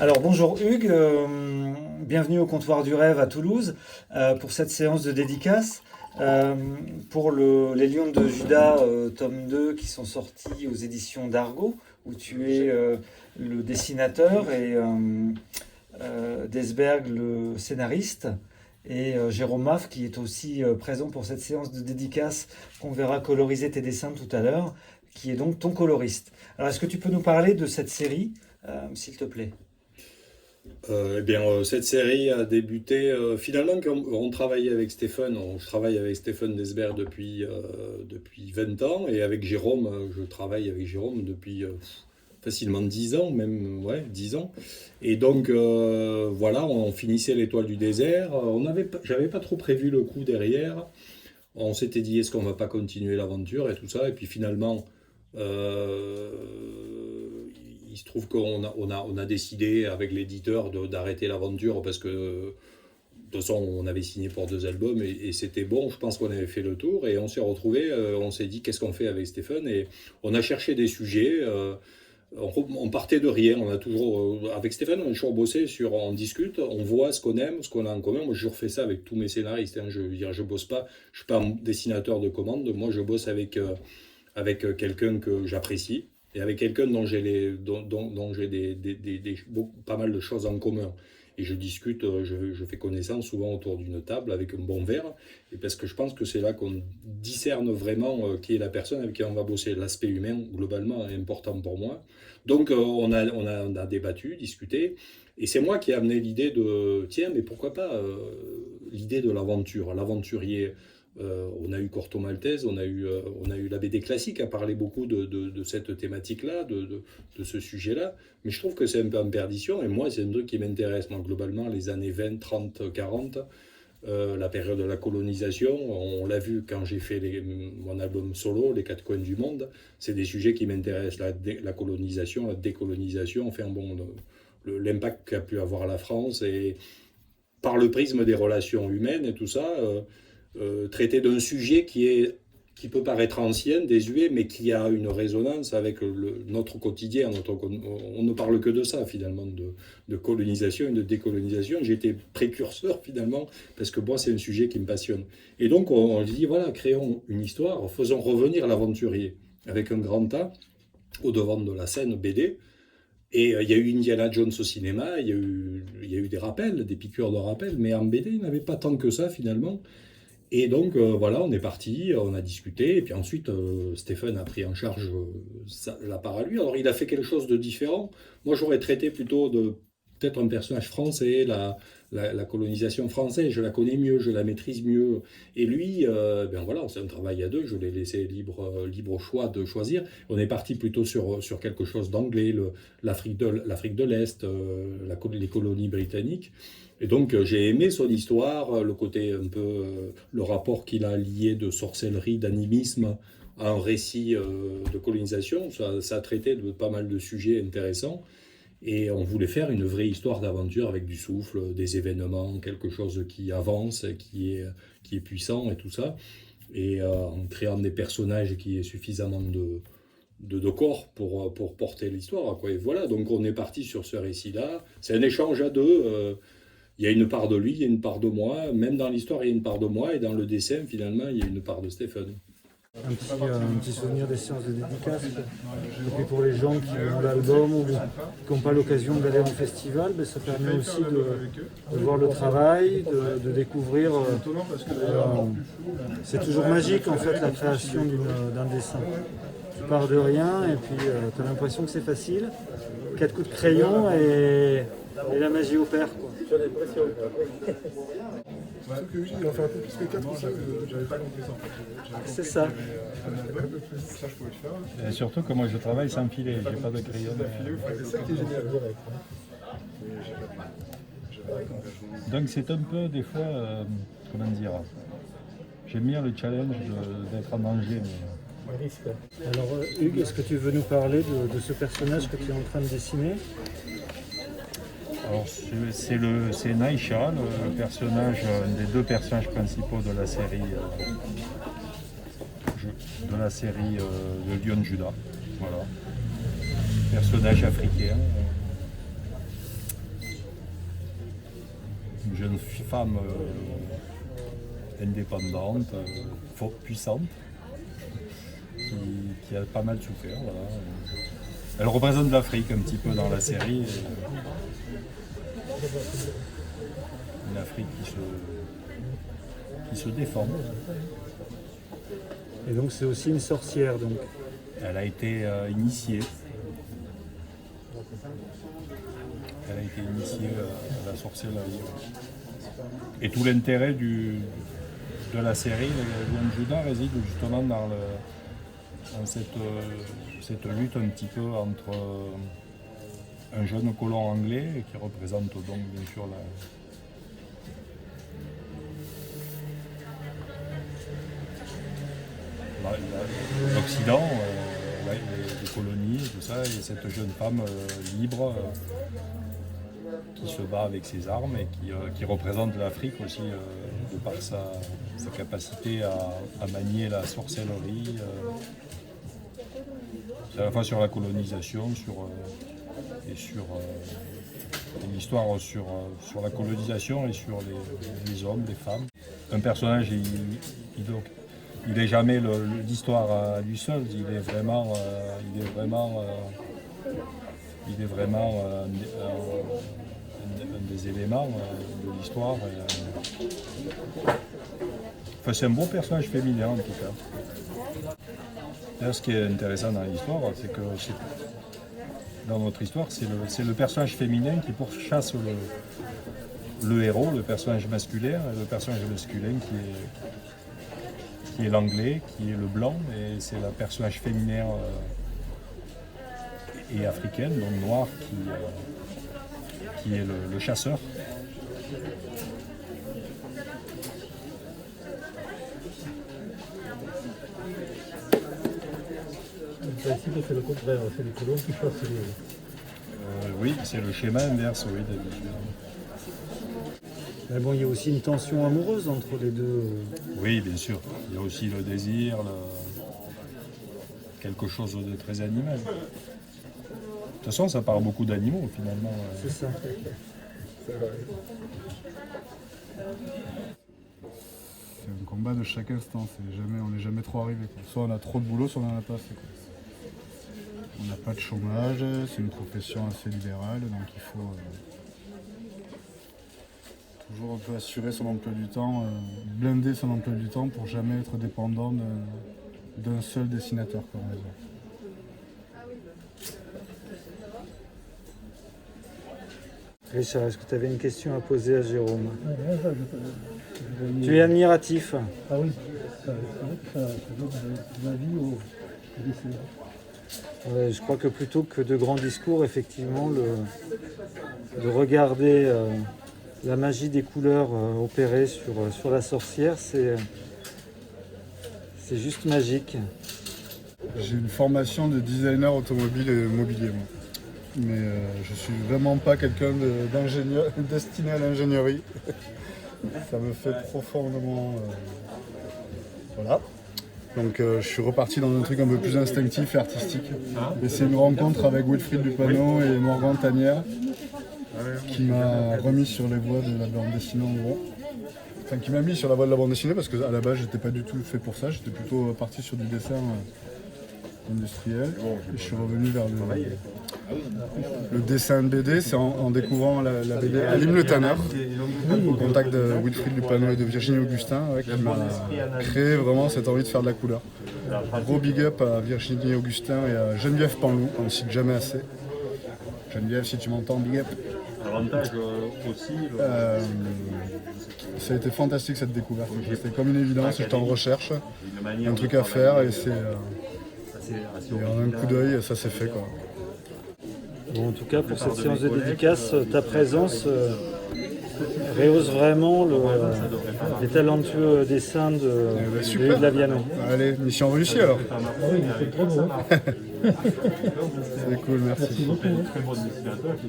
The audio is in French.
Alors bonjour Hugues, bienvenue au comptoir du rêve à Toulouse pour cette séance de dédicace euh, pour les Lions de Juda tome 2 qui sont sortis aux éditions d'Argo où tu es le dessinateur et Desberg le scénariste et Jérôme Maff qui est aussi présent pour cette séance de dédicace qu'on verra coloriser tes dessins tout à l'heure qui est donc ton coloriste. Alors est-ce que tu peux nous parler de cette série s'il te plaît? Cette série a débuté finalement quand on travaillait avec Stéphane. Je travaille avec Stéphane Desberg depuis 20 ans et avec Jérôme, je travaille avec Jérôme depuis facilement 10 ans, même ouais, 10 ans. Et donc voilà, on finissait l'Étoile du désert. J'avais pas trop prévu le coup derrière. On s'était dit est-ce qu'on va pas continuer l'aventure et tout ça. Et puis finalement, euh, il se trouve qu'on a décidé avec l'éditeur d'arrêter l'aventure parce que de toute façon on avait signé pour 2 albums et c'était bon, je pense qu'on avait fait le tour et on s'est retrouvé, on s'est dit qu'est-ce qu'on fait avec Stéphane et on a cherché des sujets, on partait de rien, on a toujours, avec Stéphane on a toujours bossé sur, on discute, on voit ce qu'on aime, ce qu'on a en commun, moi je refais ça avec tous mes scénaristes, hein. Je veux dire, je bosse pas, je suis pas un dessinateur de commande, moi je bosse avec quelqu'un que j'apprécie et avec quelqu'un dont j'ai pas mal de choses en commun. Et je discute, je fais connaissance souvent autour d'une table avec un bon verre, et parce que je pense que c'est là qu'on discerne vraiment qui est la personne avec qui on va bosser. L'aspect humain, globalement, est important pour moi. Donc on a débattu, discuté, et c'est moi qui ai amené l'idée de, tiens, mais pourquoi pas l'idée de l'aventure, l'aventurier. On a eu Corto Maltese, on a eu la BD classique à parler beaucoup de cette thématique-là, de ce sujet-là. Mais je trouve que c'est un peu en perdition. Et moi, c'est un truc qui m'intéresse. Moi, globalement, les années 20, 30, 40, la période de la colonisation, on l'a vu quand j'ai fait mon album solo, Les Quatre Coins du Monde. C'est des sujets qui m'intéressent. La colonisation, la décolonisation, enfin bon, l'impact qu'a pu avoir la France et par le prisme des relations humaines et tout ça. Traiter d'un sujet qui peut paraître ancien, désuet, mais qui a une résonance avec notre quotidien. On ne parle que de ça, finalement, de colonisation et de décolonisation. J'ai été précurseur, finalement, parce que moi, c'est un sujet qui me passionne. Et donc, on dit, voilà, créons une histoire, faisons revenir l'aventurier, avec un grand A, au devant de la scène BD. Et il y a eu Indiana Jones au cinéma, il y a eu des rappels, des piqûres de rappel, mais en BD, il n'y en avait pas tant que ça, finalement. Et donc voilà, on est parti, on a discuté, et puis ensuite Stéphane a pris en charge la part à lui. Alors il a fait quelque chose de différent. Moi j'aurais traité plutôt de peut-être un personnage français, la colonisation française, je la connais mieux, je la maîtrise mieux. Et lui, ben voilà, c'est un travail à deux, je l'ai laissé libre choix de choisir. On est parti plutôt sur quelque chose d'anglais, l'Afrique de l'Est, les colonies britanniques. Et donc j'ai aimé son histoire, le côté un peu, le rapport qu'il a lié de sorcellerie, d'animisme à un récit de colonisation. Ça a traité de pas mal de sujets intéressants. Et on voulait faire une vraie histoire d'aventure avec du souffle, des événements, quelque chose qui avance, qui est puissant et tout ça. Et en créant des personnages qui aient suffisamment de corps pour porter l'histoire, quoi. Et voilà, donc on est parti sur ce récit-là. C'est un échange à deux. Il y a une part de lui, il y a une part de moi. Même dans l'histoire, il y a une part de moi. Et dans le dessin, finalement, il y a une part de Stéphane. Un petit souvenir des séances de dédicace. Et puis pour les gens qui ont l'album ou qui n'ont pas l'occasion d'aller en festival, ben ça permet aussi de voir le travail, de découvrir. C'est toujours magique en fait la création d'un dessin. Tu pars de rien et puis tu as l'impression que c'est facile. 4 coups de crayon et la magie opère, quoi. Sauf que lui, il en fait un peu plus que 4 ou 5, j'avais pas compris ça en fait. C'est ça. Un album, ça je pouvais le faire. Et surtout que moi je travaille sans filet, j'ai pas de crayon. C'est ça qui est génial. Donc c'est un peu des fois, comment dire, j'aime bien le challenge d'être en danger. Mais... Alors Hugues, est-ce que tu veux nous parler de ce personnage que tu es en train de dessiner? Alors c'est Naïcha, le personnage, un des 2 personnages principaux de la série, de Lion de Juda. Voilà. Personnage africain. jeune femme indépendante, puissante, qui a pas mal souffert. Voilà. Elle représente l'Afrique un petit peu dans la série. Une Afrique qui se défend. Et donc c'est aussi une sorcière, donc. Elle a été initiée. Elle a été initiée à la sorcellerie. Et tout l'intérêt de la série, Lion de Juda, réside justement dans cette lutte un petit peu entre un jeune colon anglais qui représente donc bien sûr l'Occident, les colonies, tout ça, et cette jeune femme libre qui se bat avec ses armes et qui représente l'Afrique aussi de par sa capacité à manier la sorcellerie. C'est à la fois sur la colonisation et sur l'histoire sur la colonisation et sur les hommes, les femmes. Un personnage, il n'est jamais l'histoire à lui seul, il est vraiment un des éléments de l'histoire. Enfin, c'est un bon personnage féminin en tout cas. D'ailleurs, ce qui est intéressant dans l'histoire, c'est que dans notre histoire, c'est le personnage féminin qui pourchasse le héros, le personnage masculin, et le personnage masculin qui est l'anglais, qui est le blanc, et c'est le personnage féminin et africaine, donc noir, qui est le chasseur. Ici, c'est le contraire, c'est les colons qui chassent les... Oui, c'est le schéma inverse, oui, d'habitude. Mais bon, il y a aussi une tension amoureuse entre les deux. Oui, bien sûr. Il y a aussi le désir, quelque chose de très animal. De toute façon, ça parle beaucoup d'animaux, finalement. C'est ça. C'est vrai. C'est un combat de chaque instant, on n'est jamais trop arrivé. Soit on a trop de boulot, soit on n'en a pas assez. On n'a pas de chômage, c'est une profession assez libérale, donc il faut toujours un peu assurer son emploi du temps, blinder son emploi du temps pour jamais être dépendant d'un seul dessinateur, comme on dit. Richard, est-ce que tu avais une question à poser à Jérôme? Tu es admiratif. Ah oui, c'est vrai que ça donne de la vie au dessin. Ouais, je crois que plutôt que de grands discours, effectivement, de regarder la magie des couleurs opérée sur la sorcière, c'est juste magique. J'ai une formation de designer automobile et mobilier, moi. Mais je suis vraiment pas quelqu'un d'ingénieur destiné à l'ingénierie. Ça me fait profondément... Voilà. Donc je suis reparti dans un truc un peu plus instinctif et artistique. Et c'est une rencontre avec Wilfried Dupano et Morgan Tanière qui m'a remis sur les voies de la bande dessinée en gros. Enfin qui m'a mis sur la voie de la bande dessinée parce qu'à la base j'étais pas du tout fait pour ça, j'étais plutôt parti sur du dessin industriel. Et je suis revenu vers le dessin de BD, c'est en découvrant la BD Alim Le Tanner, au contact de Wilfried Dupano et de Virginie Augustin, qui m'a créé vraiment cette envie de faire de la couleur. Gros big up à Virginie Augustin et à Geneviève Panlou, on ne cite jamais assez. Geneviève, si tu m'entends, big up. L'avantage aussi... Ça a été fantastique cette découverte, c'était comme une évidence, j'étais en recherche, un truc à faire et c'est... Et en un coup d'œil, ça s'est fait quoi. Bon, en tout cas, pour cette séance de dédicace, ta présence rehausse vraiment les talentueux dessins de Yves Laviano. Allez, mission réussie alors. Ah oui, c'est trop beau. C'est cool, merci. Merci beaucoup. Très bon dessinateur qui